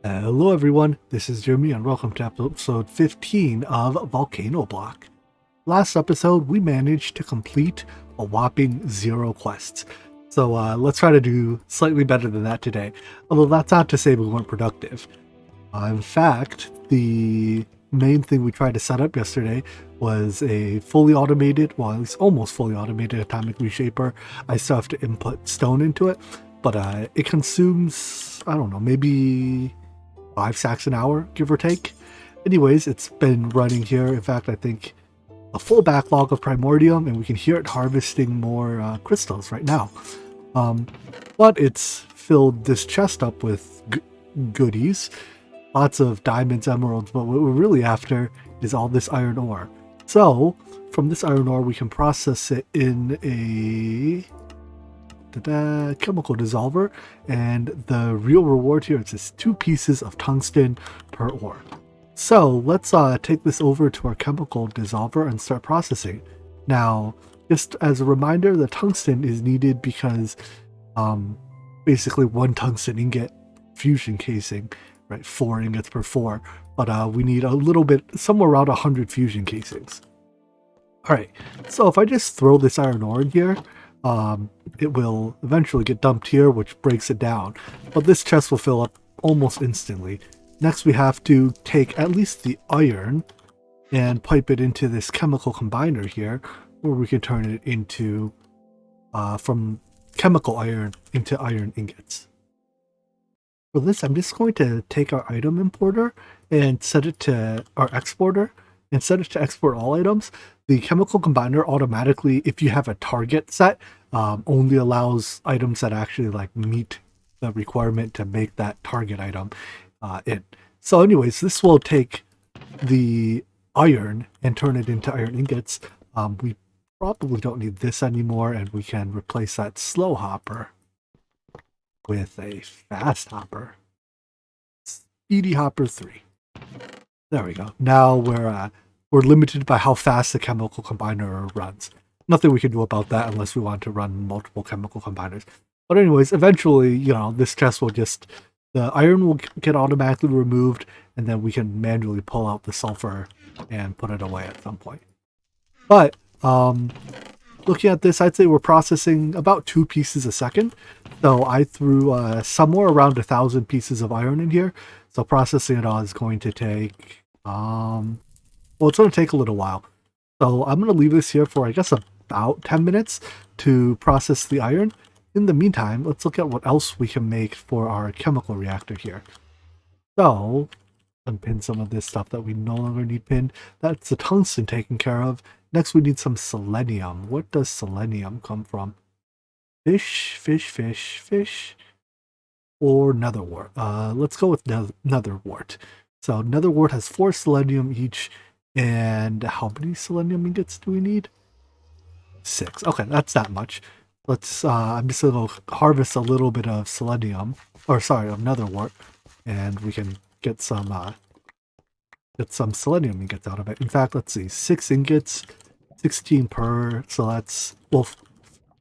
Hello everyone, this is Jeremy and welcome to episode 15 of Volcano Block. Last episode, we managed to complete a whopping 0 quests. So let's try to do slightly better than that today. Although that's not to say we weren't productive. In fact, the main thing we tried to set up yesterday was a fully automated, well at least almost fully automated atomic reshaper. I still have to input stone into it, but it consumes, I don't know, maybe 5 sacks an hour, give or take. Anyways, it's been running here. In fact, I think a full backlog of primordium, and we can hear it harvesting more crystals right now. But it's filled this chest up with goodies, lots of diamonds, emeralds, but what we're really after is all this iron ore. So from this iron ore, we can process it in a chemical dissolver, and the real reward here is just 2 pieces of tungsten per ore. So let's take this over to our chemical dissolver and start processing. Now, just as a reminder, the tungsten is needed because basically 1 tungsten ingot fusion casing, right? 4 ingots per 4, but we need a little bit, somewhere around 100 fusion casings. All right, so if I just throw this iron ore in here, it will eventually get dumped here, which breaks it down, but this chest will fill up almost instantly. Next, we have to take at least the iron and pipe it into this chemical combiner here, where we can turn it into from chemical iron into iron ingots. For this, I'm just going to take our item importer and set it to our exporter and set it to export all items. The chemical combiner automatically, if you have a target set, only allows items that actually like meet the requirement to make that target item in. So anyways, this will take the iron and turn it into iron ingots. We probably don't need this anymore, and we can replace that slow hopper with a fast hopper. Speedy hopper 3. There we go. Now we're limited by how fast the chemical combiner runs. Nothing we can do about that unless we want to run multiple chemical combiners. But anyways, eventually, this chest will just, the iron will get automatically removed, and then we can manually pull out the sulfur and put it away at some point. But looking at this, I'd say we're processing about 2 pieces a second. So I threw somewhere around 1,000 pieces of iron in here. So processing it all is going to take, well, it's going to take a little while. So I'm going to leave this here for, I guess, about 10 minutes to process the iron. In the meantime, let's look at what else we can make for our chemical reactor here. So, unpin some of this stuff that we no longer need pinned. That's the tungsten taken care of. Next, we need some selenium. What does selenium come from? Fish, or netherwort. Let's go with netherwort. So netherwort has 4 selenium each. And how many selenium ingots do we need? 6. Okay, that's that much. Let's, I'm just going to harvest a little bit of selenium, of netherwort, and we can get some selenium ingots out of it. In fact, let's see, 6 ingots, 16 per, so that's, well,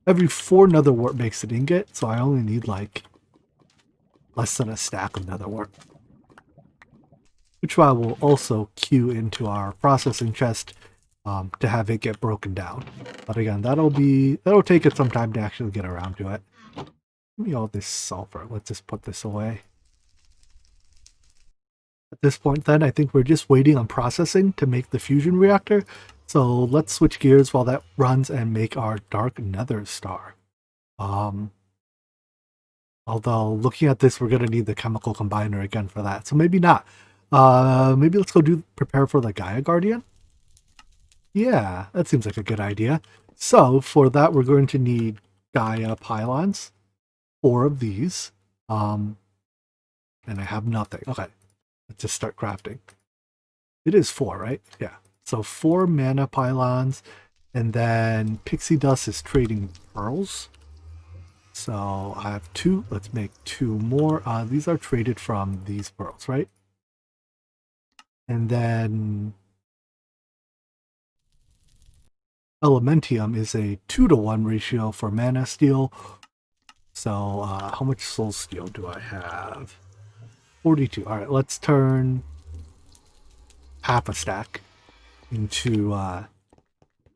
every 4 netherwort makes an ingot, so I only need like less than a stack of netherwort, which I will also queue into our processing chest to have it get broken down. But again, that'll take it some time to actually get around to it. Give me all this sulfur. Let's just put this away. At this point then, I think we're just waiting on processing to make the fusion reactor. So let's switch gears while that runs and make our dark nether star. Although looking at this, we're going to need the chemical combiner again for that. So maybe not. Maybe let's go prepare for the Gaia Guardian. Yeah, that seems like a good idea. So for that, we're going to need Gaia pylons, 4 of these. And I have nothing. Okay, let's just start crafting. It is 4, right? Yeah. So 4 mana pylons, and then pixie dust is trading pearls. So I have 2. Let's make 2 more. These are traded from these pearls, right? And then Elementium is a 2-to-1 ratio for mana steel. So how much soul steel do I have? 42. All right, let's turn half a stack into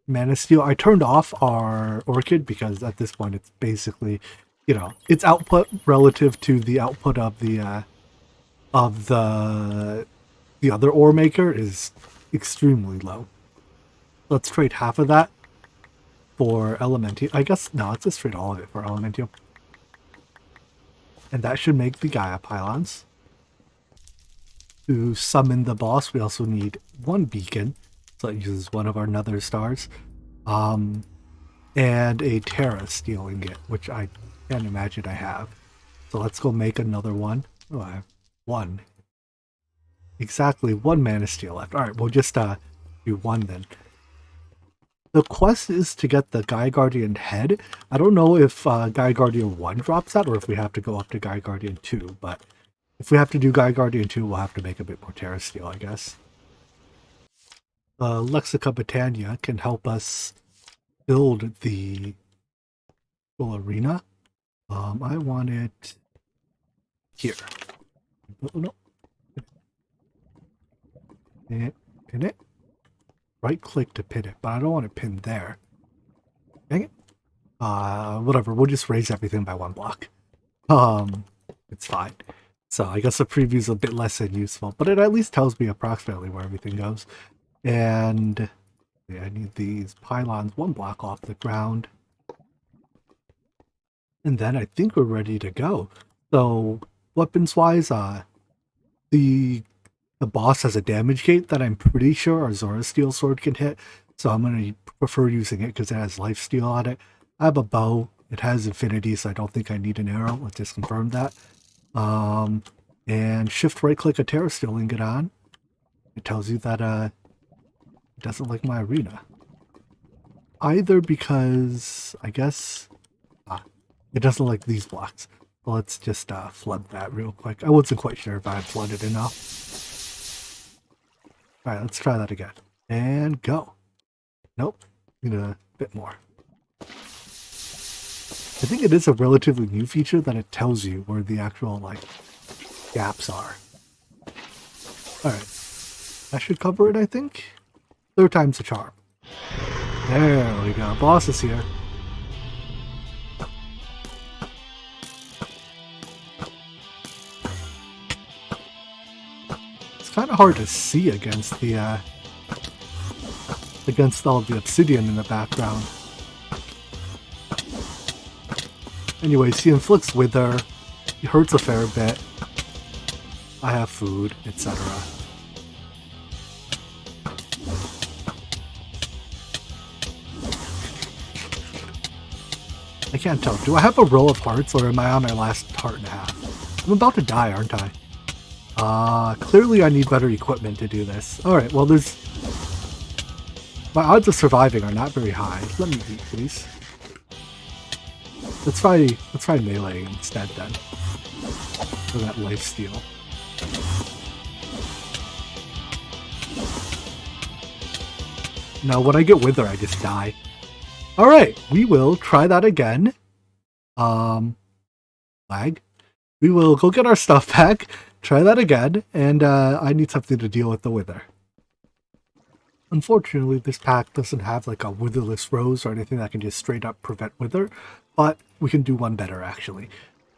Mana Steel. I turned off our Orchid because at this point it's basically, you know, its output relative to the output of the other ore maker is extremely low. Let's trade half of that for Elementium. I guess, no, let's just trade all of it for Elementium. And that should make the Gaia pylons. To summon the boss, we also need one beacon. So it uses one of our nether stars. And a Terra steel ingot, which I can't imagine I have. So let's go make another one. Oh, I have one. Exactly one Mana Steel left. Alright, we'll just do one then. The quest is to get the Gaia Guardian head. I don't know if Gaia Guardian 1 drops that or if we have to go up to Gaia Guardian 2, but if we have to do Gaia Guardian 2, we'll have to make a bit more Terra Steel, I guess. Lexica Botania can help us build the full arena. I want it here. Oh, no. Pin it. Right click to pin it, but I don't want it pinned there. Dang it. Whatever, we'll just raise everything by one block. It's fine. So I guess the preview is a bit less than useful, but it at least tells me approximately where everything goes. And yeah, I need these pylons one block off the ground. And then I think we're ready to go. So weapons-wise, the boss has a damage gate that I'm pretty sure our Zora Steel Sword can hit, so I'm going to prefer using it because it has life steal on it. I have a bow. It has infinity, so I don't think I need an arrow. Let's just confirm that. And shift right click a Terra Steel ingot on. It tells you that it doesn't like my arena. Either because, I guess, it doesn't like these blocks. Well, let's just flood that real quick. I wasn't quite sure if I had flooded enough. Alright, let's try that again. And go. Nope. Need a bit more. I think it is a relatively new feature that it tells you where the actual, like, gaps are. Alright. That should cover it, I think. 3rd time's the charm. There we go. Boss is here. Kind of hard to see against the against all of the obsidian in the background. Anyways, he inflicts wither, he hurts a fair bit. I have food, etc. I can't tell. Do I have a row of hearts or am I on my last heart and a half? I'm about to die, aren't I? Clearly I need better equipment to do this. Alright, well my odds of surviving are not very high. Let me eat, please. Let's try melee instead then. For that life steal. No, when I get wither, I just die. Alright, we will try that again. Lag. We will go get our stuff back. Try that again, and I need something to deal with the wither. Unfortunately, this pack doesn't have like a witherless rose or anything that can just straight up prevent wither, but we can do one better actually.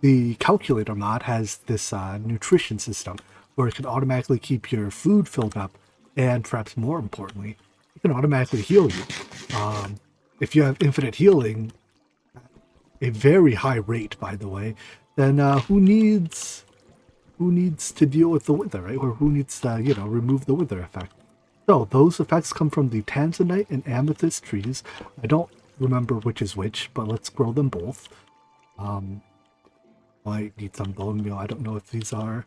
The calculator mod has this nutrition system where it can automatically keep your food filled up, and perhaps more importantly, it can automatically heal you. If you have infinite healing, a very high rate by the way, then who needs to deal with the wither, right? Or who needs to, you know, remove the wither effect. So those effects come from the tanzanite and amethyst trees. I don't remember which is which, but let's grow them both. Might need some bone meal. I don't know if these are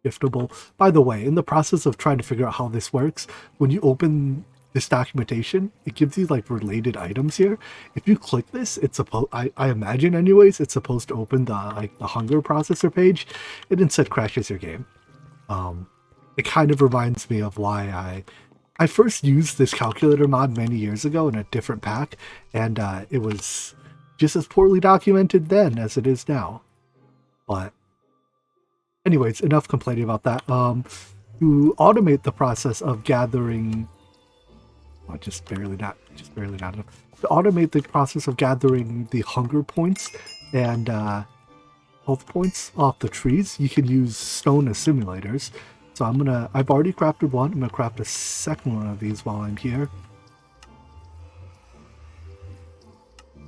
giftable. By the way, in the process of trying to figure out how this works, when you open this documentation, it gives you like related items here. If you click this, it's supposed, I imagine anyways, it's supposed to open the hunger processor page. It instead crashes your game. It kind of reminds me of why I first used this calculator mod many years ago in a different pack, and it was just as poorly documented then as it is now. But Anyways, enough complaining about that. To automate the process of gathering, well, just barely not enough. To automate the process of gathering the hunger points and health points off the trees, you can use stone assimilators. So I've already crafted one. I'm gonna craft a second one of these while I'm here.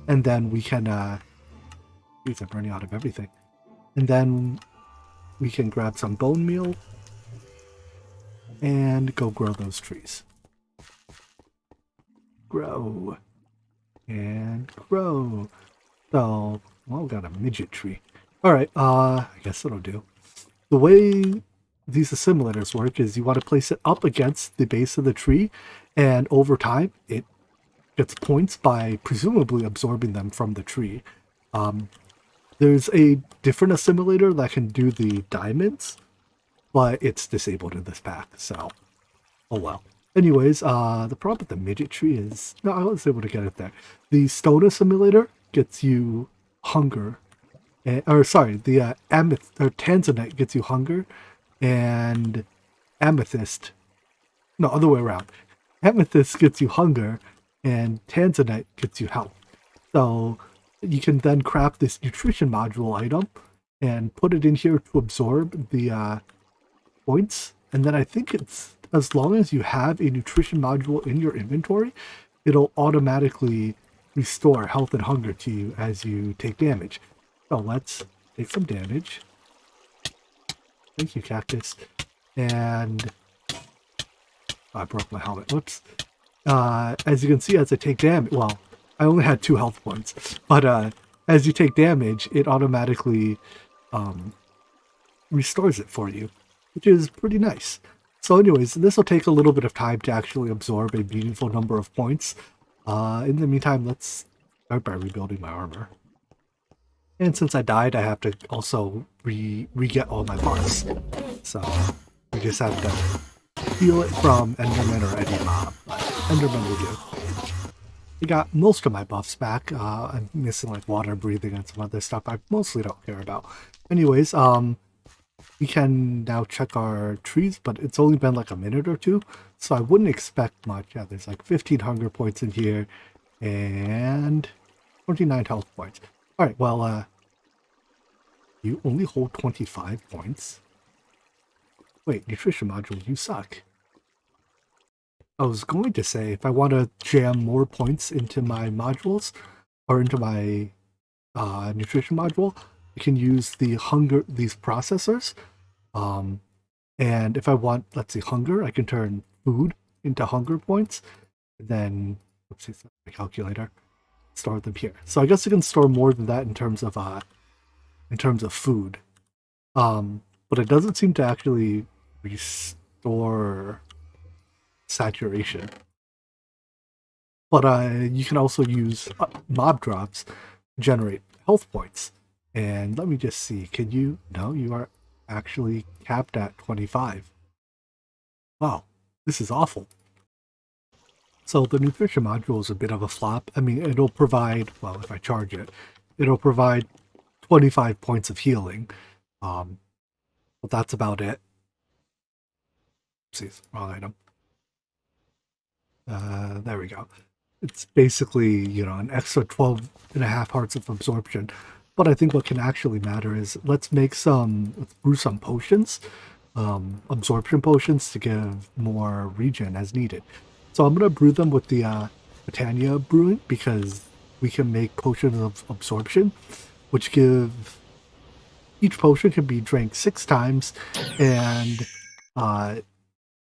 And then we can, geez, I'm running out of everything. And then we can grab some bone meal and go grow those trees. Grow. And grow. So, well, we got a midget tree. Alright, I guess it'll do. The way these assimilators work is you want to place it up against the base of the tree, and over time, it gets points by presumably absorbing them from the tree. There's a different assimilator that can do the diamonds, but it's disabled in this pack, so oh well. Anyways, the problem with the midget tree is, no, I was able to get it there. The stone assimilator gets you hunger, or sorry, the tanzanite gets you hunger, and amethyst, no, other way around. Amethyst gets you hunger, and tanzanite gets you health. So you can then craft this nutrition module item and put it in here to absorb the points. And then I think it's, as long as you have a nutrition module in your inventory, it'll automatically restore health and hunger to you as you take damage. So let's take some damage. Thank you, cactus. And I broke my helmet. Whoops. As you can see, as I take damage, well, I only had 2 health points, but as you take damage, it automatically restores it for you, which is pretty nice. So anyways, this will take a little bit of time to actually absorb a meaningful number of points. In the meantime, let's start by rebuilding my armor. And since I died, I have to also re-get all my buffs. So we just have to heal it from Enderman or any mob. Enderman will do. I got most of my buffs back. I'm missing like water breathing and some other stuff I mostly don't care about. Anyways, we can now check our trees, but it's only been like a minute or two, so I wouldn't expect much. Yeah, there's like 15 hunger points in here and 29 health points. All right, well, you only hold 25 points. Wait, nutrition module, you suck. I was going to say, if I want to jam more points into my modules, or into my nutrition module, I can use these processors. And if I want, let's see, hunger, I can turn food into hunger points. And then, oopsies, my calculator, store them here. So I guess I can store more than that in terms of food. But it doesn't seem to actually restore saturation. But you can also use mob drops to generate health points. And let me just see, can you? No, you are actually capped at 25. Wow, this is awful. So the nutrition module is a bit of a flop. I mean, it'll provide, well, if I charge it, it'll provide 25 points of healing. But that's about it. Oopsies, wrong item. There we go. It's basically, you know, an extra 12.5 hearts of absorption. But I think what can actually matter is let's brew some potions, absorption potions to give more regen as needed. So I'm going to brew them with the Botania brewing because we can make potions of absorption, which give, each potion can be drank 6 times, and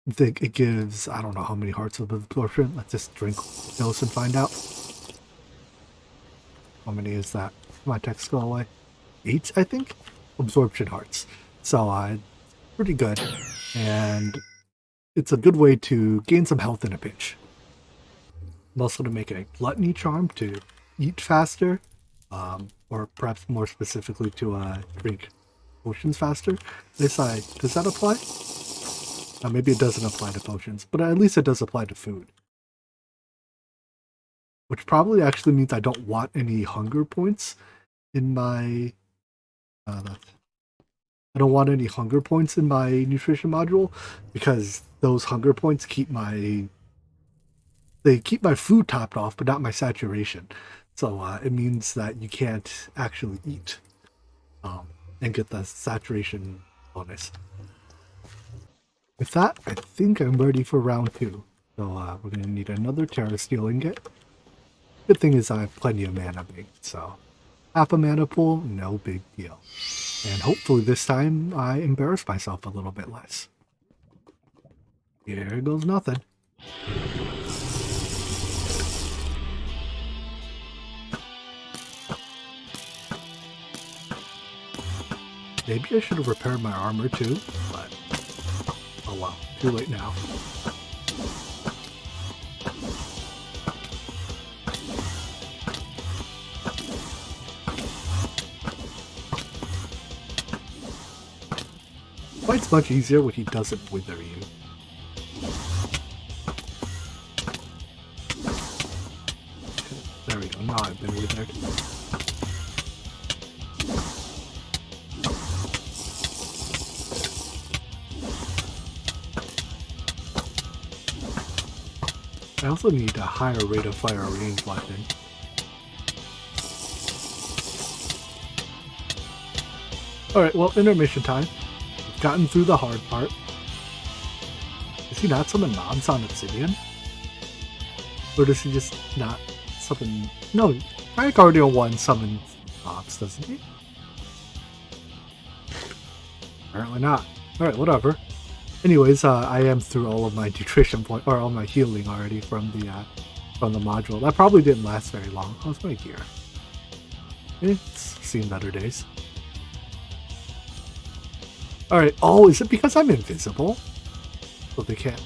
it gives, I don't know how many hearts of absorption. Let's just drink those and find out. How many is that? My text go away. 8, I think? Absorption hearts. So, pretty good. And it's a good way to gain some health in a pinch. I'm also going to make a gluttony charm to eat faster, or perhaps more specifically to drink potions faster. Does that apply? Maybe it doesn't apply to potions, but at least it does apply to food. Which probably actually means I don't want any hunger points in my I don't want any hunger points in my nutrition module because those hunger points keep my food topped off, but not my saturation. So it means that you can't actually eat and get the saturation bonus. With that, I think I'm ready for round 2. So we're going to need another Terra Steel ingot. Good thing is I have plenty of mana bait, so half a mana pool, no big deal. And hopefully this time I embarrass myself a little bit less. Here goes nothing. Maybe I should have repaired my armor too, but oh well, too late now. Fight's much easier when he doesn't wither you. There we go, now I've been withered. I also need a higher rate of fire range weapon. Alright, well, intermission time. We've gotten through the hard part. Does he not summon mobs on Obsidian? Or does he just not summon... No, Fire Guardian 1 summons mobs, doesn't he? Apparently not. Alright, whatever. Anyways, I am through all of my nutrition point, or all my healing already from the module. That probably didn't last very long. How's my gear? It's seen better days. Alright, oh, is it because I'm invisible? So they can't.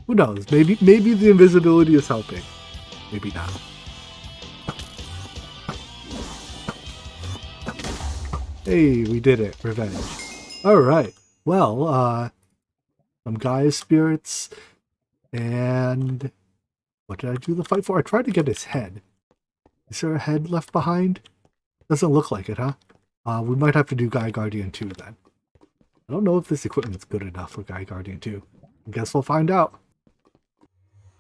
Who knows? Maybe the invisibility is helping. Maybe not. Hey, we did it. Revenge. Alright. Well, some Gaia spirits, and what did I do the fight for? I tried to get his head. Is there a head left behind? Doesn't look like it, huh? We might have to do Gaia Guardian 2 then. I don't know if this equipment's good enough for Gaia Guardian 2. I guess we'll find out.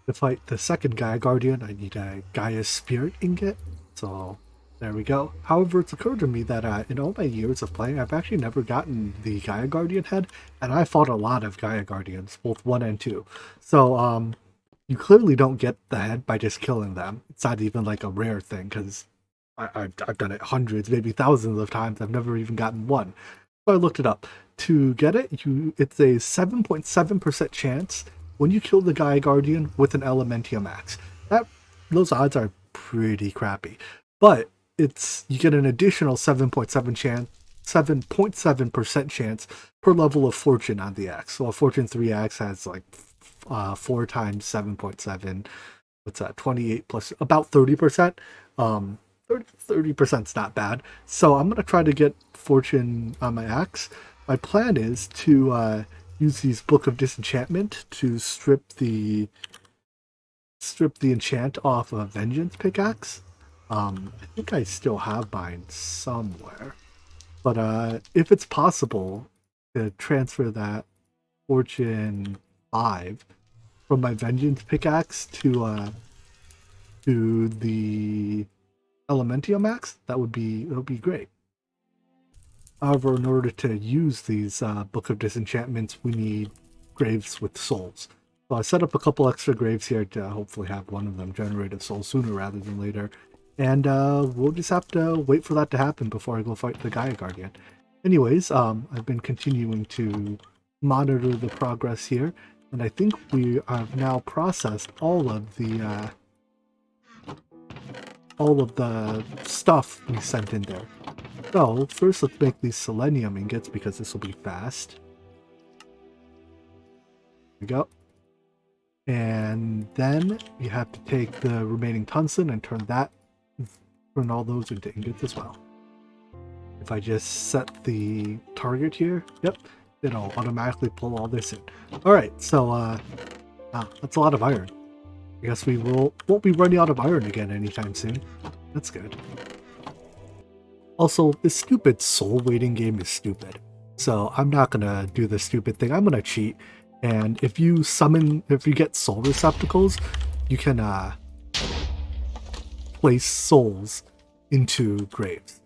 To fight the second Gaia Guardian, I need a Gaia Spirit ingot, so there we go. However, it's occurred to me that in all my years of playing, I've actually never gotten the Gaia Guardian head, and I fought a lot of Gaia Guardians, both 1 and 2. So, you clearly don't get the head by just killing them. It's not even like a rare thing, because I've done it hundreds, maybe thousands of times. I've never even gotten one. So I looked it up. To get it, it's a 7.7% chance when you kill the Gaia Guardian with an Elementium axe. Those odds are pretty crappy. But you get an additional 7.7% chance per level of fortune on the axe. So a fortune 3 axe has like 4 times 7.7. What's that? 28 plus about 30%. 30%'s not bad. So I'm gonna try to get fortune on my axe. My plan is to use these Book of Disenchantment to strip the enchant off of a Vengeance pickaxe. I think I still have mine somewhere, but if it's possible to transfer that Fortune 5 from my Vengeance pickaxe to the Elementium axe, that would be great. However, in order to use these Book of Disenchantments, we need graves with souls. So I set up a couple extra graves here to hopefully have one of them generate a soul sooner rather than later. And we'll just have to wait for that to happen before I go fight the Gaia Guardian. Anyways, I've been continuing to monitor the progress here, and I think we have now processed all of the stuff we sent in there. So first, let's make these selenium ingots because this will be fast. There we go. And then you have to take the remaining tungsten and turn all those into ingots as well. If I just set the target here, yep, it'll automatically pull all this in. Alright, so that's a lot of iron. I guess we won't be running out of iron again anytime soon. That's good. Also, this stupid soul waiting game is stupid. So I'm not gonna do the stupid thing. I'm gonna cheat. And if you get soul receptacles, you can place souls into graves.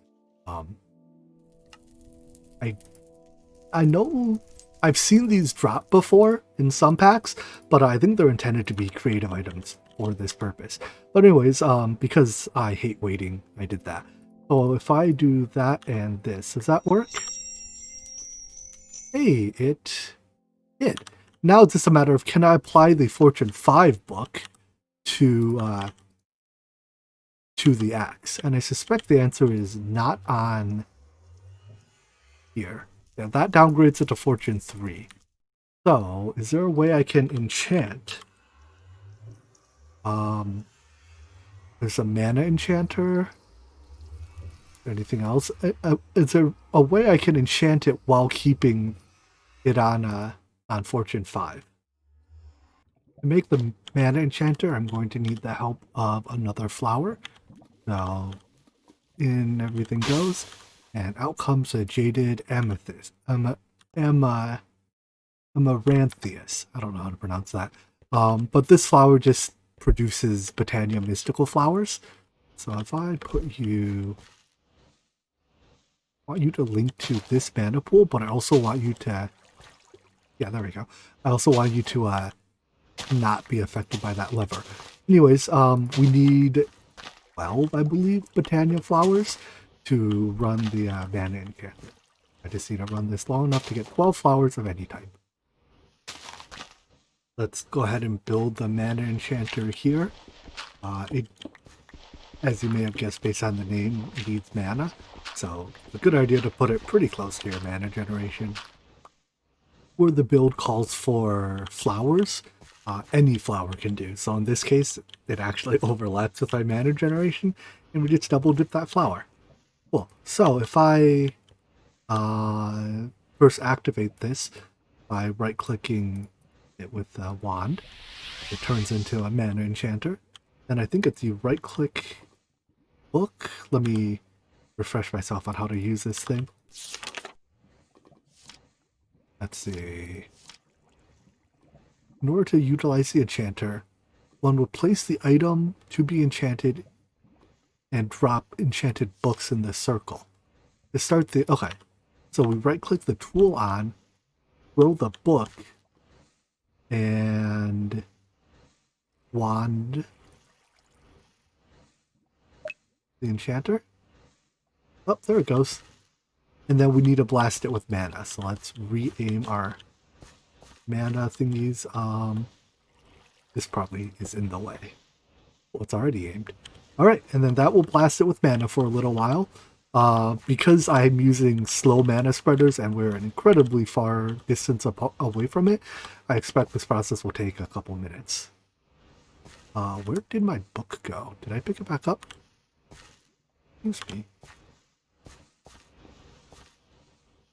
I know I've seen these drop before in some packs, but I think they're intended to be creative items for this purpose. But anyways, because I hate waiting, I did that. So if I do that and this, does that work? Hey, it did. Now it's just a matter of, can I apply the Fortune 5 book to the axe? And I suspect the answer is not on here. Yeah, that downgrades it to Fortune 3. So, is there a way I can enchant? There's a mana enchanter. Anything else? Is there a way I can enchant it while keeping it on Fortune 5? To make the mana enchanter, I'm going to need the help of another flower. So, in everything goes, and out comes a jaded amethyst. Amaranthius. I don't know how to pronounce that. But this flower just produces Botania mystical flowers. So if I put you... I want you to link to this mana pool, but I also want you to... Yeah, there we go. I also want you to not be affected by that lever. Anyways, we need 12, I believe, Botania flowers to run the mana enchantment. I just need to run this long enough to get 12 flowers of any type. Let's go ahead and build the mana enchanter here. As you may have guessed based on the name, it needs mana. So it's a good idea to put it pretty close to your mana generation. Where the build calls for flowers, any flower can do. So in this case, it actually overlaps with my mana generation, and we just double dip that flower. Cool. So if I first activate this by right-clicking it with a wand, it turns into a mana enchanter. Then I think it's you right-click book. Let me refresh myself on how to use this thing. Let's see. In order to utilize the enchanter, one will place the item to be enchanted and drop enchanted books in the circle. To start the... Okay. So we right-click the tool on, throw the book, and wand the enchanter. Oh, there it goes. And then we need to blast it with mana. So let's re-aim our mana thingies. This probably is in the way. Well, it's already aimed. Alright, and then that will blast it with mana for a little while. Because I'm using slow mana spreaders and we're an incredibly far distance away from it, I expect this process will take a couple minutes. Where did my book go? Did I pick it back up? Seems to be.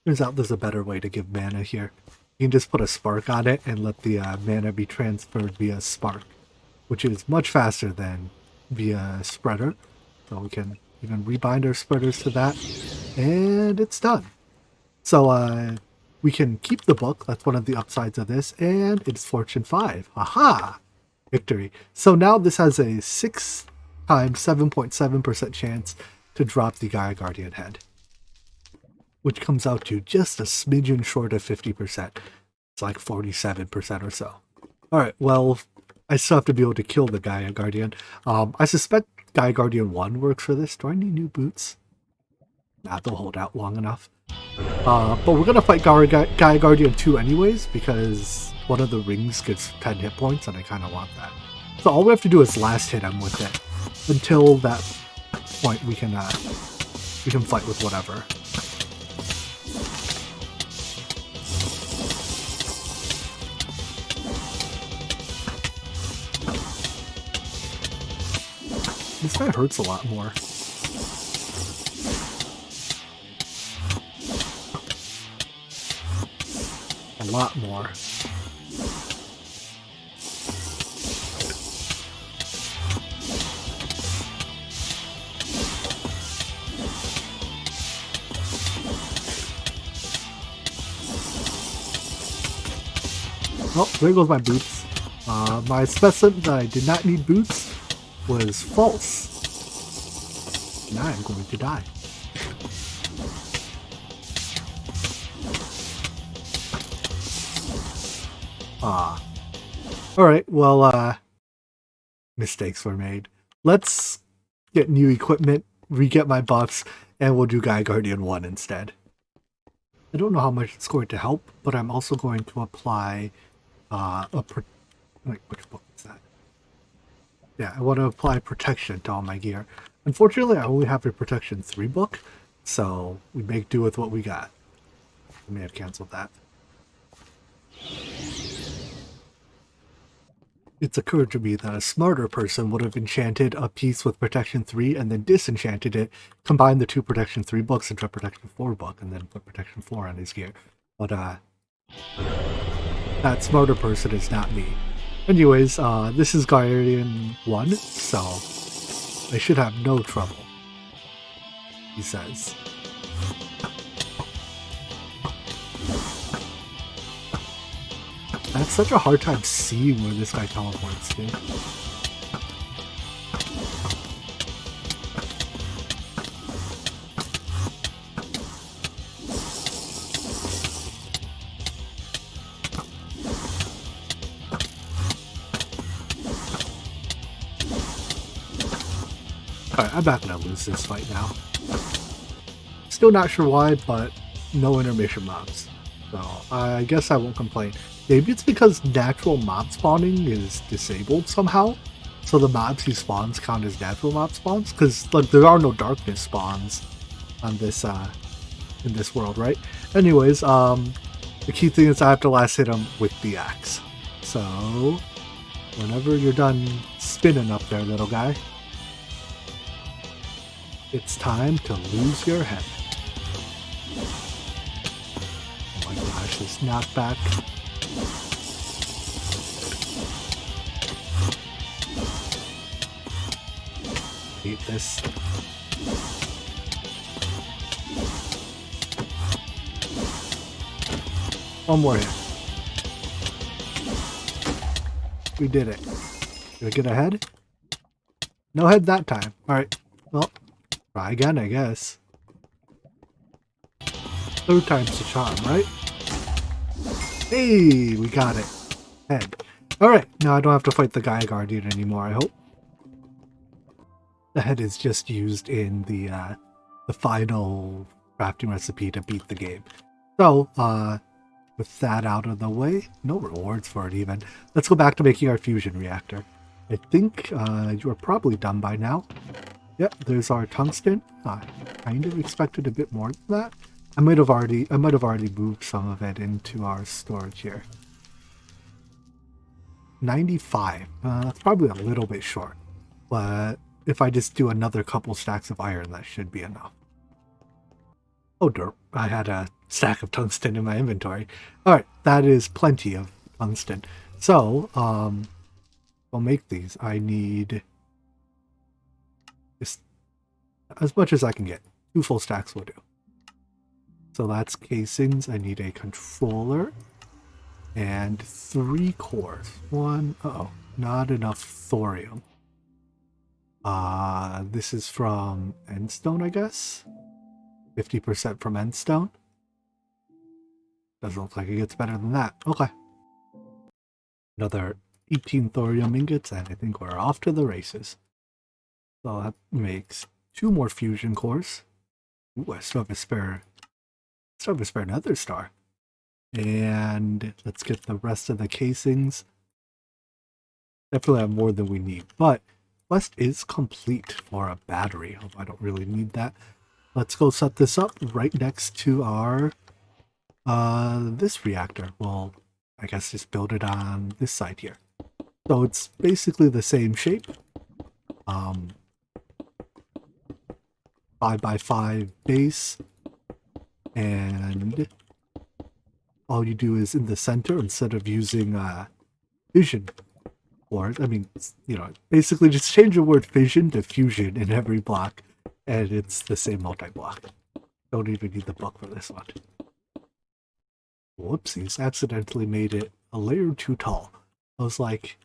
Turns out there's a better way to give mana here. You can just put a spark on it and let the mana be transferred via spark, which is much faster than via spreader. So we can even rebind our spreaders to that, and it's done. So we can keep the book. That's one of the upsides of this, and it's Fortune 5. Aha! Victory. So now this has a 6 times 7.7% chance to drop the Gaia Guardian head, which comes out to just a smidgen short of 50%. It's like 47% or so. Alright, well, I still have to be able to kill the Gaia Guardian. I suspect Gaia Guardian 1 works for this. Do I need new boots? Nah, they'll hold out long enough. But we're going to fight Gaia Guardian 2 anyways, because one of the rings gives 10 hit points, and I kind of want that. So all we have to do is last hit him with it. Until that point, we can fight with whatever. This guy hurts a lot more. A lot more. Oh, there goes my boots. My specimen that I did not need boots was false. Now I'm going to die. Alright, well, mistakes were made. Let's get new equipment, re-get my buffs, and we'll do Guy Guardian 1 instead. I don't know how much it's going to help, but I'm also going to apply wait, which book is that? Yeah, I want to apply protection to all my gear. Unfortunately, I only have a protection 3 book, so we make do with what we got. I may have canceled that. It's occurred to me that a smarter person would have enchanted a piece with protection 3 and then disenchanted it, combined the 2 protection 3 books into a protection 4 book, and then put protection 4 on his gear. But that smarter person is not me. Anyways, this is Guardian 1, so I should have no trouble, he says. I have such a hard time seeing where this guy teleports to. Alright, I'm not gonna lose this fight now. Still not sure why, but no intermission mobs. So I guess I won't complain. Maybe it's because natural mob spawning is disabled somehow, so the mobs he spawns count as natural mob spawns. Because like there are no darkness spawns on this in this world, right? Anyways, the key thing is I have to last hit him with the axe. So whenever you're done spinning up there, little guy, it's time to lose your head. Oh my gosh, this knockback. Hate this. One more hit. We did it. Did we get a head? No head that time. Alright. Well, try again, I guess. 3rd time's the charm, right? Hey, we got it. Head. Alright, now I don't have to fight the Guy Guardian anymore, I hope. The head is just used in the final crafting recipe to beat the game. So, with that out of the way, no rewards for it even. Let's go back to making our fusion reactor. I think you are probably done by now. Yep, there's our tungsten. I kind of expected a bit more than that. I might have already moved some of it into our storage here. 95. That's probably a little bit short, but if I just do another couple stacks of iron, that should be enough. Oh, derp. I had a stack of tungsten in my inventory. Alright, that is plenty of tungsten. So, I'll make these. I need just as much as I can get. 2 full stacks will do. So that's casings. I need a controller and 3 cores. Not enough thorium. This is from endstone, I guess. 50% from endstone. Doesn't look like it gets better than that. Okay. Another 18 thorium ingots, and I think we're off to the races. So that makes 2 more fusion cores. Ooh, I still have a spare nether star. And let's get the rest of the casings. Definitely have more than we need, but quest is complete for a battery. I don't really need that. Let's go set this up right next to our this reactor. Well, I guess just build it on this side here. So it's basically the same shape. 5x5 base, and all you do is in the center, instead of using fission, or I mean, you know, basically just change the word fission to fusion in every block, and it's the same multi-block. Don't even need the book for this one. Whoopsies, accidentally made it a layer too tall. I was like,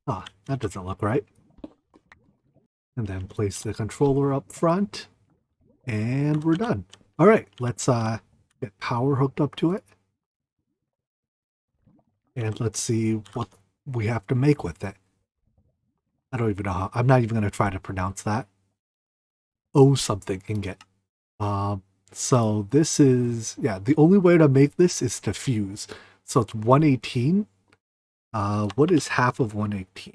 ah, that doesn't look right. And then place the controller up front, and we're done. All right, let's get power hooked up to it. And let's see what we have to make with it. I don't even know how, I'm not even going to try to pronounce that. Oh, something ingot. So this is, yeah, the only way to make this is to fuse. So it's 118. What is half of 118?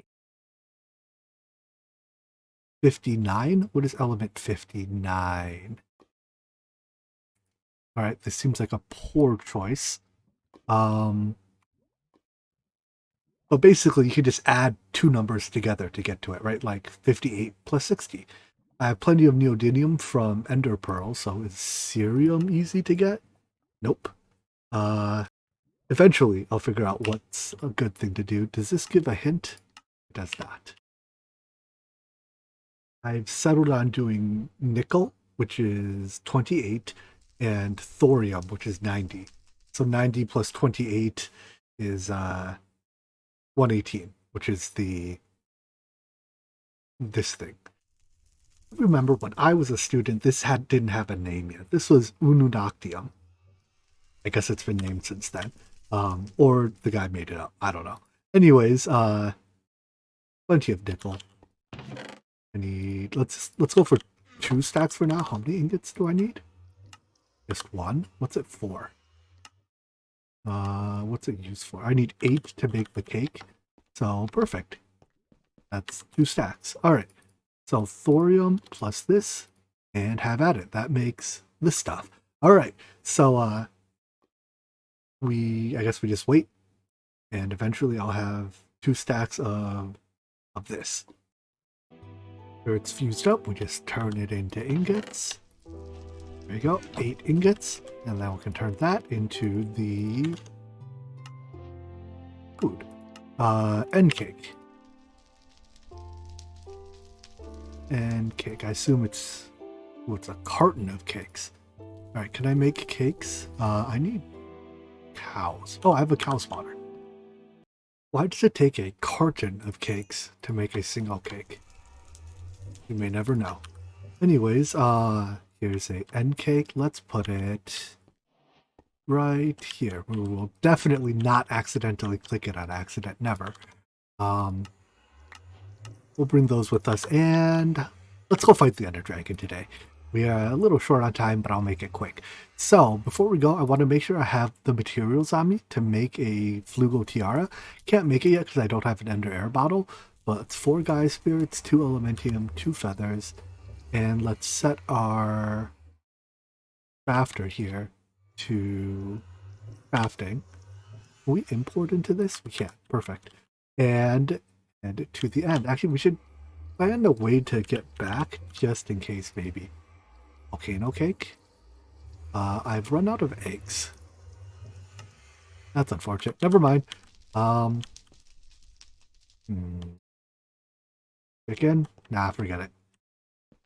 59? What is element 59? All right, this seems like a poor choice. But basically you can just add two numbers together to get to it, right? Like 58 plus 60. I have plenty of neodymium from ender pearl, so is cerium easy to get? Nope. Eventually I'll figure out what's a good thing to do. Does this give a hint? It does not. I've settled on doing nickel, which is 28, and thorium, which is 90. So 90 plus 28 is 118, which is this thing. Remember when I was a student, this didn't have a name yet. This was Ununoctium. I guess it's been named since then. Or the guy made it up. I don't know. Anyways, plenty of nickel. I need, let's go for 2 stacks for now. How many ingots do I need? Just 1? What's it for? What's it used for? I need 8 to make the cake. So perfect. That's 2 stacks. All right. So thorium plus this, and have at it. That makes this stuff. All right. So I guess we just wait, and eventually I'll have 2 stacks of this. After it's fused up, we just turn it into ingots. There you go, 8 ingots, and then we can turn that into the food. End cake. And cake. I assume it's a carton of cakes. All right, can I make cakes? I need cows. Oh, I have a cow spawner. Why does it take a carton of cakes to make a single cake? You may never know. Anyways, here's a end cake. Let's put it right here. We will definitely not accidentally click it on accident. Never. We'll bring those with us, and let's go fight the Ender Dragon today. We are a little short on time, but I'll make it quick. So, before we go, I want to make sure I have the materials on me to make a Flugo Tiara. Can't make it yet because I don't have an Ender Air bottle, but it's 4 Gaia Spirits, 2 Elementium, 2 Feathers, and let's set our crafter here to crafting. Can we import into this? We can't. Perfect. And to the end. Actually, we should find a way to get back just in case, maybe. Volcano cake. I've run out of eggs. That's unfortunate. Never mind. Chicken? Nah, forget it.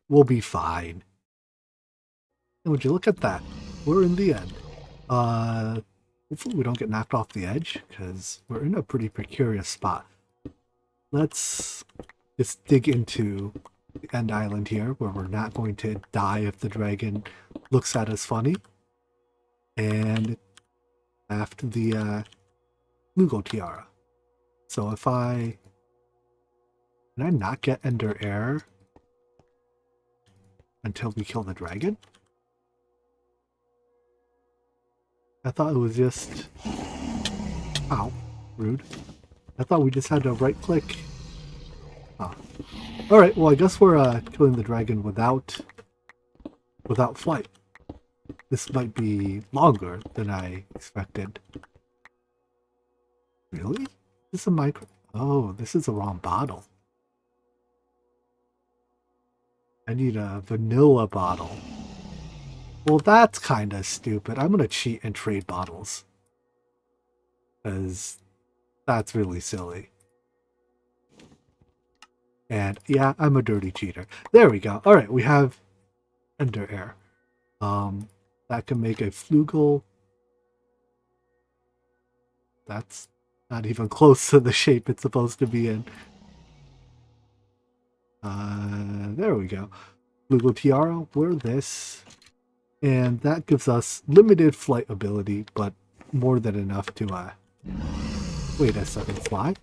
We'll be fine. And would you look at that? We're in the end. Hopefully we don't get knocked off the edge, because we're in a pretty precarious spot. Let's just dig into the end island here, where we're not going to die if the dragon looks at us funny. And after the Flugo Tiara. So if can I not get Ender Air until we kill the dragon? I thought it was just... Ow, rude. I thought we just had to right click. Oh. Alright, well I guess we're killing the dragon without flight. This might be longer than I expected. Really? This is a micro... Oh, this is the wrong bottle. I need a vanilla bottle. Well, that's kind of stupid. I'm gonna cheat and trade bottles. Because that's really silly. And yeah, I'm a dirty cheater. There we go. Alright, we have Ender Air. That can make a Flugel. That's Not even close to the shape it's supposed to be in. There we go. Flugal Tiara, wear this. And that gives us limited flight ability, but more than enough to, wait a second. Fly?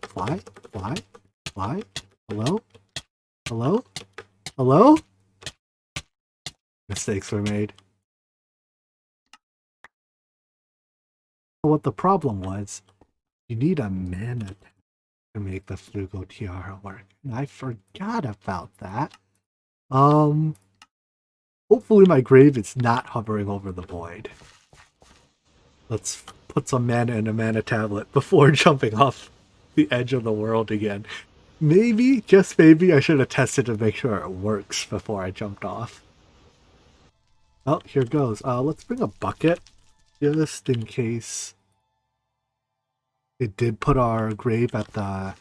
Hello? Hello? Hello? Mistakes were made. What the problem was, you need a mana to make the Flugal Tiara work. And I forgot about that. Hopefully my grave is not hovering over the void. Let's put some mana in a mana tablet before jumping off the edge of the world again. Maybe, just maybe, I should have tested to make sure it works before I jumped off. Oh, here goes. Let's bring a bucket, just in case it did put our grave at the,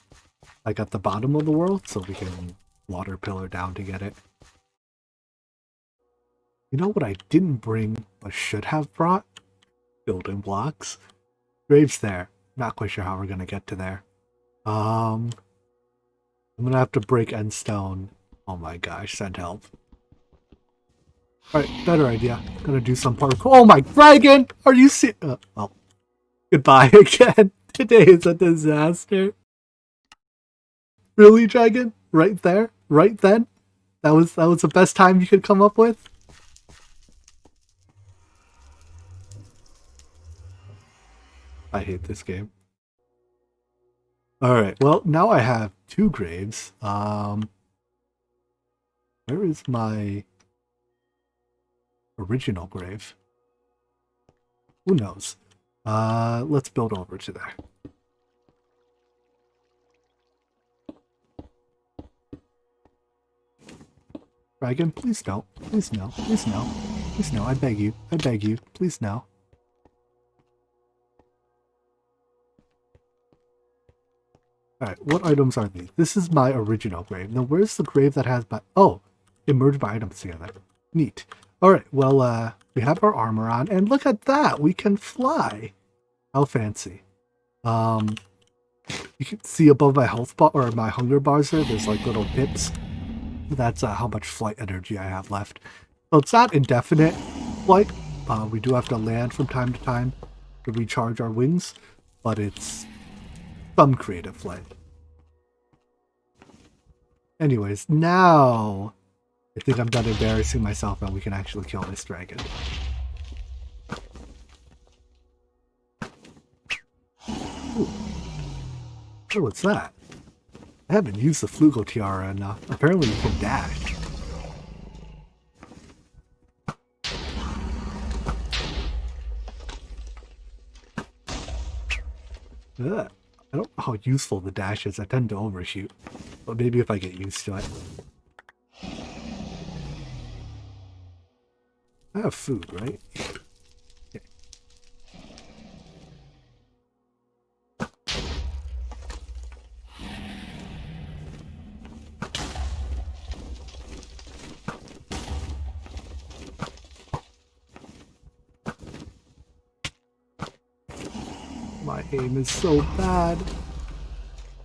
at the bottom of the world, so we can water pillar down to get it. You know what I didn't bring, but should have brought? Building blocks. Grave's there. Not quite sure how we're gonna get to there. I'm gonna have to break end stone. Oh my gosh, send help. Alright, better idea. Gonna do some parkour. Oh my dragon! Are you oh. Goodbye again. Today is a disaster. Really, dragon? Right there? Right then? That was the best time you could come up with? I hate this game. Alright, well, now I have 2 graves. Where is my original grave? Who knows? Let's build over to there. Dragon, please no. Please no. Please no. Please no. I beg you. I beg you. Please no. Alright, what items are these? This is my original grave. Now, where's the grave that has my... Oh, it merged my items together. Neat. Alright, well, we have our armor on, and look at that! We can fly! How fancy. You can see above my health bar, or my hunger bars there, there's like little dips. That's how much flight energy I have left. So it's not indefinite flight. We do have to land from time to time to recharge our wings, but it's some creative flight. Anyways, now I think I'm done embarrassing myself and we can actually kill this dragon. Ooh. Oh, what's that? I haven't used the Flugal Tiara enough. Apparently you can dash. Ugh. I don't know how useful the dash is. I tend to overshoot. But maybe if I get used to it. I have food, right? Okay. My aim is so bad.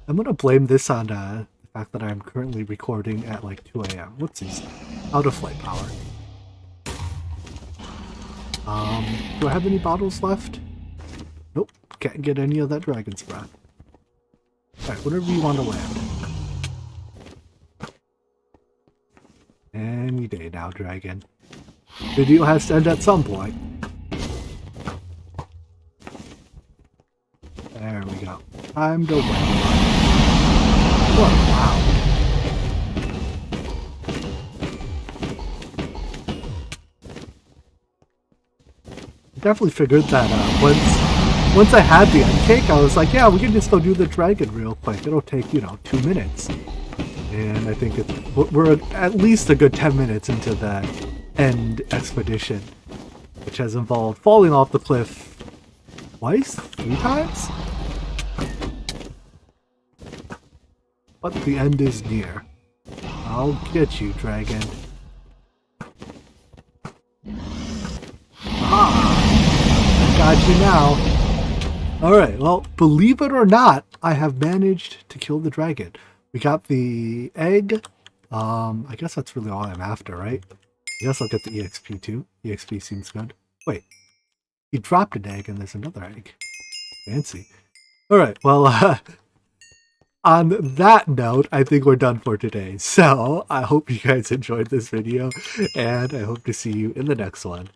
I'm gonna blame this on the fact that I'm currently recording at like 2 a.m. Whoopsies. Out of flight power. Do I have any bottles left? Nope. Can't get any of that dragon's breath. Alright, whatever you want to land. Any day now, dragon. The deal has to end at some point. There we go. Time to win. Oh, wow. Definitely figured that once I had the end cake, I was like, yeah, we can just go do the dragon real quick. It'll take, 2 minutes. And I think we're at least a good 10 minutes into the end expedition, which has involved falling off the cliff twice? 3 times? But the end is near. I'll get you, dragon. Ah! I got you now. Alright, well, believe it or not, I have managed to kill the dragon. We got the egg. I guess that's really all I'm after, right? I guess I'll get the EXP too. EXP seems good. Wait, he dropped an egg and there's another egg. Fancy. Alright, well, on that note, I think we're done for today. So, I hope you guys enjoyed this video, and I hope to see you in the next one,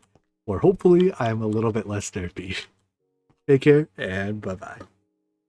where hopefully I'm a little bit less derpy. Take care, and bye-bye.